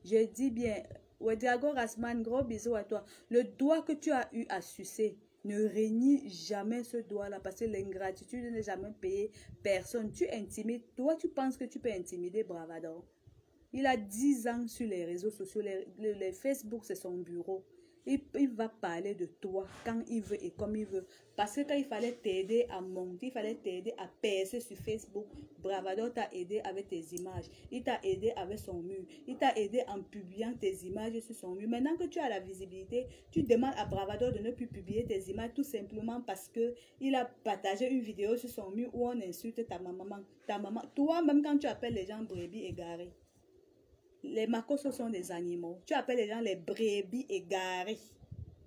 Je dis bien, Ouedrago Rasman, gros bisous à toi. Le doigt que tu as eu à sucer, ne renie jamais ce doigt-là parce que l'ingratitude n'est jamais payée personne. Tu intimides. Toi, tu penses que tu peux intimider Bravador. Il a 10 ans sur les réseaux sociaux. Les Facebook, c'est son bureau. Il va parler de toi quand il veut et comme il veut. Parce que quand il fallait t'aider à monter, il fallait t'aider à percer sur Facebook, Bravador t'a aidé avec tes images. Il t'a aidé avec son mur. Il t'a aidé en publiant tes images sur son mur. Maintenant que tu as la visibilité, tu demandes à Bravador de ne plus publier tes images tout simplement parce que il a partagé une vidéo sur son mur où on insulte ta maman. Toi-même quand tu appelles les gens brebis égarés. Les Makoso sont des animaux. Tu appelles les gens les brebis égarés.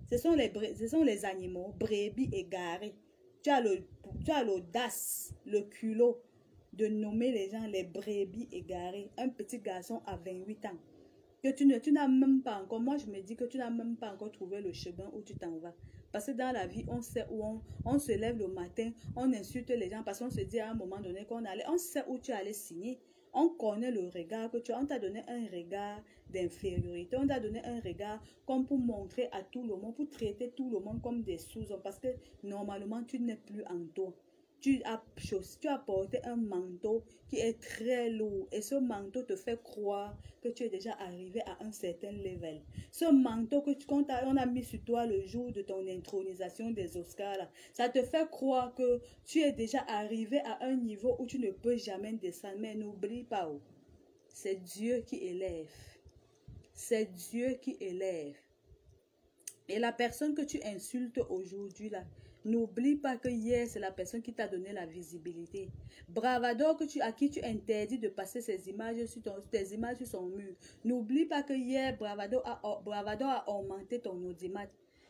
Ce sont les animaux, brebis égarés. Tu as l'audace, le culot de nommer les gens les brebis égarés. Un petit garçon à 28 ans. Que tu n'as même pas encore. Moi, je me dis que tu n'as même pas encore trouvé le chemin où tu t'en vas. Parce que dans la vie, on sait où on se lève le matin, on insulte les gens parce qu'on se dit à un moment donné qu'on allait. On sait où tu allais signer. On connaît le regard que tu as. On t'a donné un regard d'infériorité. On t'a donné un regard comme pour montrer à tout le monde, pour traiter tout le monde comme des sous-hommes. Parce que normalement, tu n'es plus en toi. Tu as porté un manteau qui est très lourd et ce manteau te fait croire que tu es déjà arrivé à un certain level. Ce manteau qu'on a mis sur toi le jour de ton intronisation des Oscars, là, ça te fait croire que tu es déjà arrivé à un niveau où tu ne peux jamais descendre. Mais n'oublie pas, c'est Dieu qui élève. C'est Dieu qui élève. Et la personne que tu insultes aujourd'hui, là, n'oublie pas que hier, c'est la personne qui t'a donné la visibilité. Bravador à qui tu interdis de passer tes images sur son mur. N'oublie pas que hier, Bravador a augmenté ton audimat.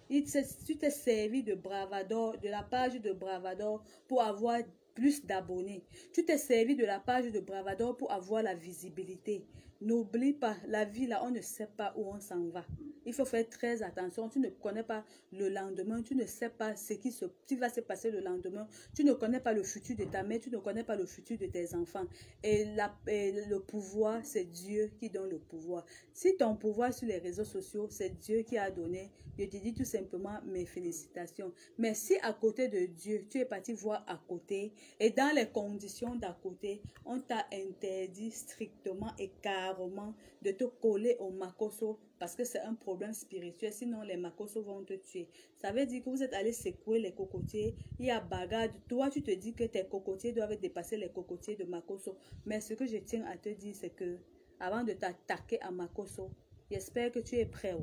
Tu t'es servi de Bravador, de la page de Bravador pour avoir plus d'abonnés. Tu t'es servi de la page de Bravador pour avoir la visibilité. N'oublie pas, la vie là, on ne sait pas où on s'en va. Il faut faire très attention. Tu ne connais pas le lendemain. Tu ne sais pas ce qui va se passer le lendemain. Tu ne connais pas le futur de ta mère. Tu ne connais pas le futur de tes enfants. Et le pouvoir, c'est Dieu qui donne le pouvoir. Si ton pouvoir sur les réseaux sociaux, c'est Dieu qui a donné, je te dis tout simplement mes félicitations. Mais si à côté de Dieu, tu es parti voir à côté Et dans les conditions d'à côté, on t'a interdit strictement et carrément de te coller au makoso parce que c'est un problème spirituel. Sinon, les makosos vont te tuer. Ça veut dire que vous êtes allé secouer les cocotiers. Il y a bagarre. Toi, tu te dis que tes cocotiers doivent dépasser les cocotiers de makoso. Mais ce que je tiens à te dire, c'est que avant de t'attaquer à makoso, j'espère que tu es prêt.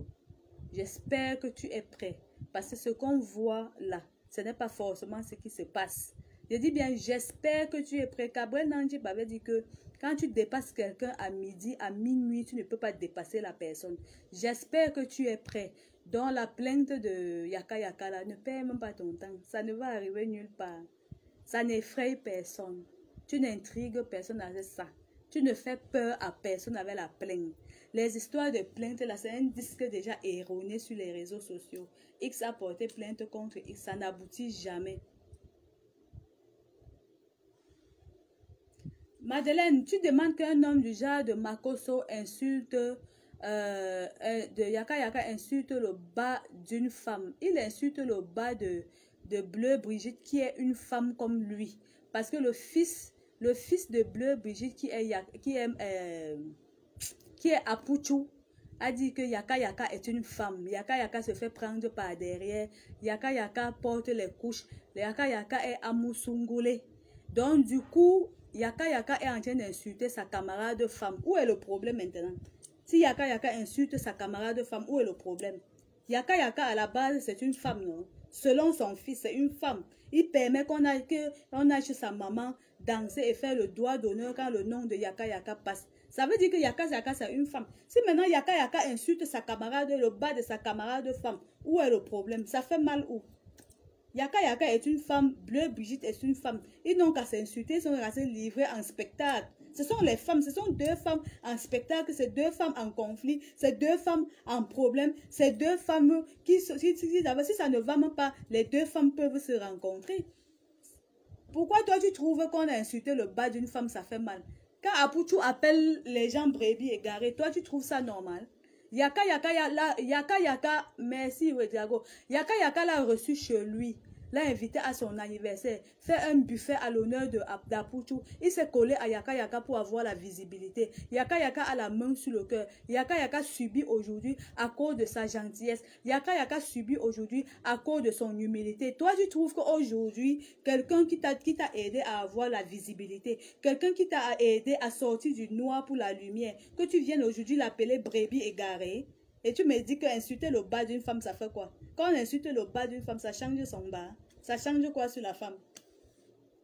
J'espère que tu es prêt. Parce que ce qu'on voit là, ce n'est pas forcément ce qui se passe. Je dis bien, j'espère que tu es prêt. Gabriel Nandjib avait dit que quand tu dépasses quelqu'un à midi, à minuit, tu ne peux pas dépasser la personne. J'espère que tu es prêt. Dans la plainte de Yaka Yaka, là, ne perds même pas ton temps. Ça ne va arriver nulle part. Ça n'effraie personne. Tu n'intrigues personne avec ça. Tu ne fais peur à personne avec la plainte. Les histoires de plainte, là, c'est un disque déjà erroné sur les réseaux sociaux. X a porté plainte contre X, ça n'aboutit jamais. Madeleine, tu demandes qu'un homme du genre de Makoso insulte, de Yaka Yaka insulte le bas d'une femme. Il insulte le bas de Bleu Brigitte qui est une femme comme lui. Parce que le fils de Bleu Brigitte qui est Apuchu a dit que Yaka Yaka est une femme. Yaka Yaka se fait prendre par derrière. Yaka Yaka porte les couches. Yaka Yaka est Amusungule. Donc du coup, Yaka Yaka est en train d'insulter sa camarade femme. Où est le problème maintenant? Si Yaka Yaka insulte sa camarade femme, où est le problème? Yaka Yaka à la base c'est une femme, non? Selon son fils, c'est une femme. Il permet qu'on aille chez sa maman danser et faire le doigt d'honneur quand le nom de Yaka Yaka passe. Ça veut dire que Yaka Yaka c'est une femme. Si maintenant Yaka Yaka insulte sa camarade, le bas de sa camarade femme, où est le problème? Ça fait mal où? Yaka Yaka est une femme, Bleu Brigitte est une femme. Ils n'ont qu'à s'insulter, ils sont qu'à se livrer en spectacle. Ce sont les femmes, ce sont deux femmes en spectacle, c'est deux femmes en conflit, c'est deux femmes en problème, c'est deux femmes qui, si ça ne va même pas, les deux femmes peuvent se rencontrer. Pourquoi toi tu trouves qu'on a insulté le bas d'une femme, ça fait mal? Quand Apuchu appelle les gens brebis égarés, toi tu trouves ça normal? Yaka Yaka, merci Diago. Yaka Yaka l'a reçu chez lui, l'a invité à son anniversaire, fait un buffet à l'honneur d'Apuchu. Il s'est collé à Yaka Yaka pour avoir la visibilité. Yaka Yaka a la main sur le cœur. Yaka Yaka subit aujourd'hui à cause de sa gentillesse. Yaka Yaka subit aujourd'hui à cause de son humilité. Toi, tu trouves qu'aujourd'hui, quelqu'un qui t'a aidé à avoir la visibilité, quelqu'un qui t'a aidé à sortir du noir pour la lumière, que tu viennes aujourd'hui l'appeler brebis égarée, et tu me dis qu'insulter le bas d'une femme, ça fait quoi? Quand on insulte le bas d'une femme, ça change son bas. Ça change quoi sur la femme?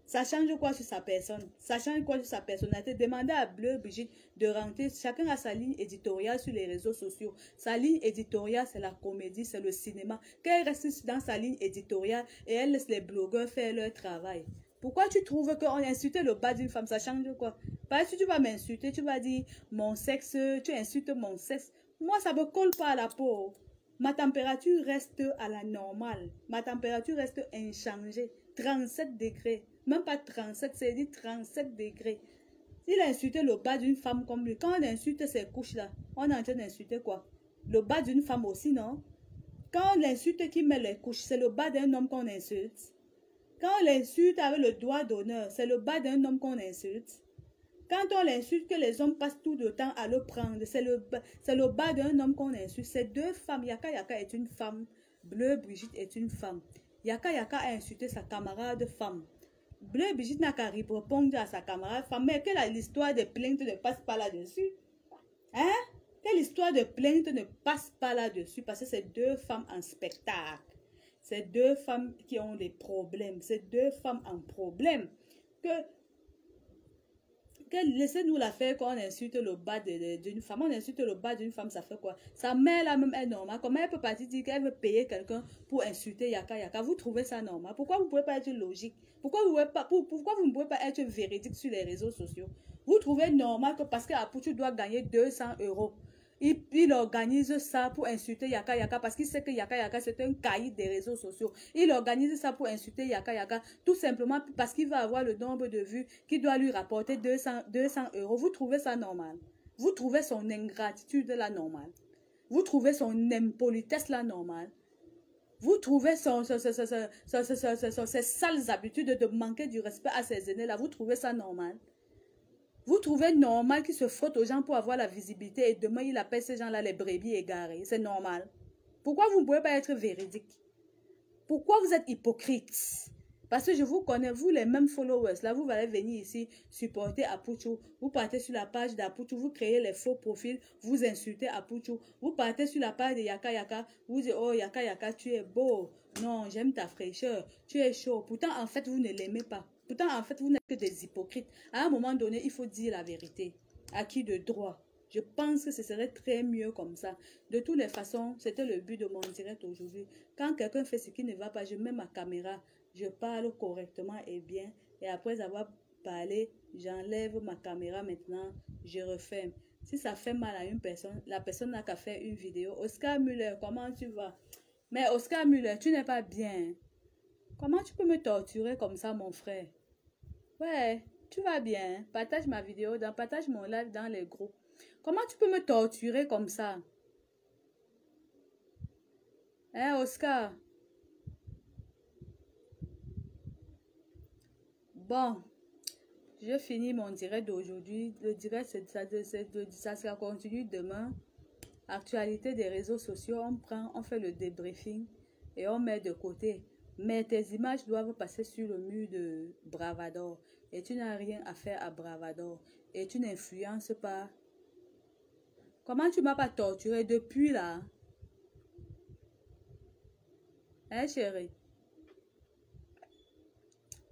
Ça change quoi sur sa personne? Ça change quoi sur sa personnalité? Demandez à Bleu Brigitte de rentrer. Chacun a sa ligne éditoriale sur les réseaux sociaux. Sa ligne éditoriale, c'est la comédie, c'est le cinéma. Qu'elle reste dans sa ligne éditoriale et elle laisse les blogueurs faire leur travail. Pourquoi tu trouves qu'on insulte le bas d'une femme? Ça change quoi? Parce que tu vas m'insulter, tu vas dire mon sexe, tu insultes mon sexe. Moi, ça me colle pas à la peau. Ma température reste à la normale. Ma température reste inchangée. 37 degrés. Même pas 37, c'est dit 37 degrés. Il a insulté le bas d'une femme comme lui. Quand on insulte ces couches-là, on est en train d'insulter quoi? Le bas d'une femme aussi, non? Quand on l'insulte qui met les couches, c'est le bas d'un homme qu'on insulte. Quand on l'insulte avec le doigt d'honneur, c'est le bas d'un homme qu'on insulte. Quand on l'insulte, que les hommes passent tout le temps à le prendre, c'est le bas d'un homme qu'on insulte. C'est deux femmes. Yaka Yaka est une femme. Bleu Brigitte est une femme. Yaka Yaka a insulté sa camarade femme. Bleu Brigitte n'a qu'à répondre à sa camarade femme. Mais que l'histoire de plainte ne passe pas là-dessus? Hein? Que l'histoire de plainte ne passe pas là-dessus? Parce que c'est deux femmes en spectacle. C'est deux femmes qui ont des problèmes. C'est deux femmes en problème. Laissez-nous la faire quand on insulte le bas d'une femme. On insulte le bas d'une femme, ça fait quoi? Sa mère là-même est normale. Comment elle peut partir dire qu'elle veut payer quelqu'un pour insulter Yaka Yaka? Vous trouvez ça normal? Pourquoi vous ne pouvez pas être logique? Pourquoi vous ne pouvez pas être véridique sur les réseaux sociaux? Vous trouvez normal que parce qu'Apuchu doit gagner 200 €, il organise ça pour insulter Yaka Yaka parce qu'il sait que Yaka Yaka c'est un caïd des réseaux sociaux. Il organise ça pour insulter Yaka Yaka tout simplement parce qu'il va avoir le nombre de vues qui doit lui rapporter 200 €. Vous trouvez ça normal? Vous trouvez son ingratitude là normale? Vous trouvez son impolitesse là normale? Vous trouvez ces sales habitudes de manquer du respect à ces aînés-là, vous trouvez ça normal? Vous trouvez normal qu'il se frotte aux gens pour avoir la visibilité et demain il appelle ces gens-là les brebis égarées? C'est normal. Pourquoi vous ne pouvez pas être véridique? Pourquoi vous êtes hypocrite? Parce que je vous connais, vous les mêmes followers, là, vous allez venir ici supporter Apuchou. Vous partez sur la page d'Apuchou, vous créez les faux profils, vous insultez Apuchou. Vous partez sur la page de Yaka Yaka, vous dites, oh Yaka Yaka, tu es beau. Non, j'aime ta fraîcheur, tu es chaud. Pourtant, en fait, vous ne l'aimez pas. Pourtant, en fait, vous n'êtes que des hypocrites. À un moment donné, il faut dire la vérité. À qui de droit? Je pense que ce serait très mieux comme ça. De toutes les façons, c'était le but de mon direct aujourd'hui. Quand quelqu'un fait ce qui ne va pas, je mets ma caméra, je parle correctement et bien. Et après avoir parlé, j'enlève ma caméra maintenant, je referme. Si ça fait mal à une personne, la personne n'a qu'à faire une vidéo. Oscar Muller, comment tu vas? Mais Oscar Muller, tu n'es pas bien. Comment tu peux me torturer comme ça, mon frère? Ouais, tu vas bien. Partage ma vidéo, partage mon live dans les groupes. Comment tu peux me torturer comme ça? Hein, Oscar? Bon, je finis mon direct d'aujourd'hui. Le direct, ça continue demain. Actualité des réseaux sociaux, on fait le débriefing et on met de côté. Mais tes images doivent passer sur le mur de Bravador. Et tu n'as rien à faire à Bravador. Et tu n'influences pas. Comment tu m'as pas torturé depuis là? Hein, chérie?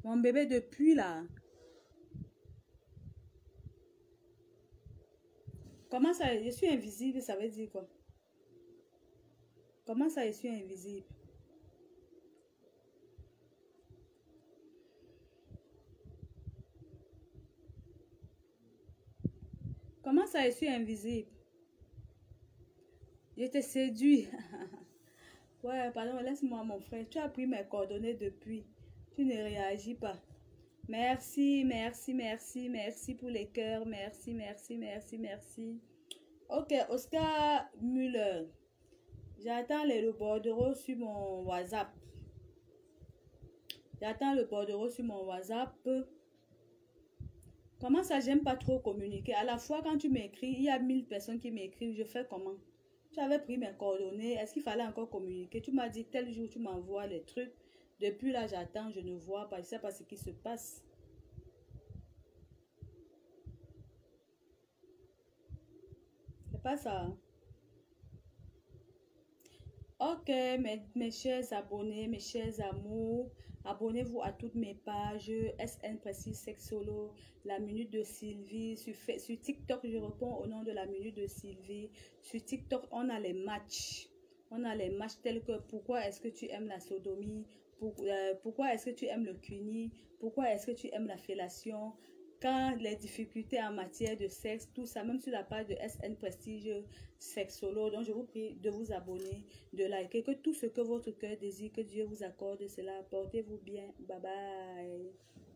Mon bébé, depuis là? Comment ça? Je suis invisible, ça veut dire quoi? Comment ça, je suis invisible? Comment ça, je suis invisible? Je te séduis. Ouais, pardon, laisse-moi mon frère. Tu as pris mes coordonnées depuis. Tu ne réagis pas. Merci, merci, merci, merci pour les cœurs. Merci, merci, merci, merci. Ok, Oscar Muller. J'attends le bordereau sur mon WhatsApp. J'attends le bordereau sur mon WhatsApp. Comment ça, j'aime pas trop communiquer? À la fois, quand tu m'écris, il y a 1000 personnes qui m'écrivent. Je fais comment? Tu avais pris mes coordonnées. Est-ce qu'il fallait encore communiquer? Tu m'as dit tel jour, tu m'envoies les trucs. Depuis là, j'attends, je ne vois pas. Je ne sais pas ce qui se passe. C'est pas ça. Hein? Ok, mes chers abonnés, mes chers amours, abonnez-vous à toutes mes pages, SN Précis Sexolo, la Minute de Sylvie, sur TikTok, je réponds au nom de la Minute de Sylvie. Sur TikTok, on a les matchs. On a les matchs tels que pourquoi est-ce que tu aimes la sodomie, pourquoi est-ce que tu aimes le cuni, pourquoi est-ce que tu aimes la fellation, quand les difficultés en matière de sexe, tout ça, même sur la page de SN Prestige Sexolo. Donc, je vous prie de vous abonner, de liker, que tout ce que votre cœur désire, que Dieu vous accorde cela. Portez-vous bien. Bye bye.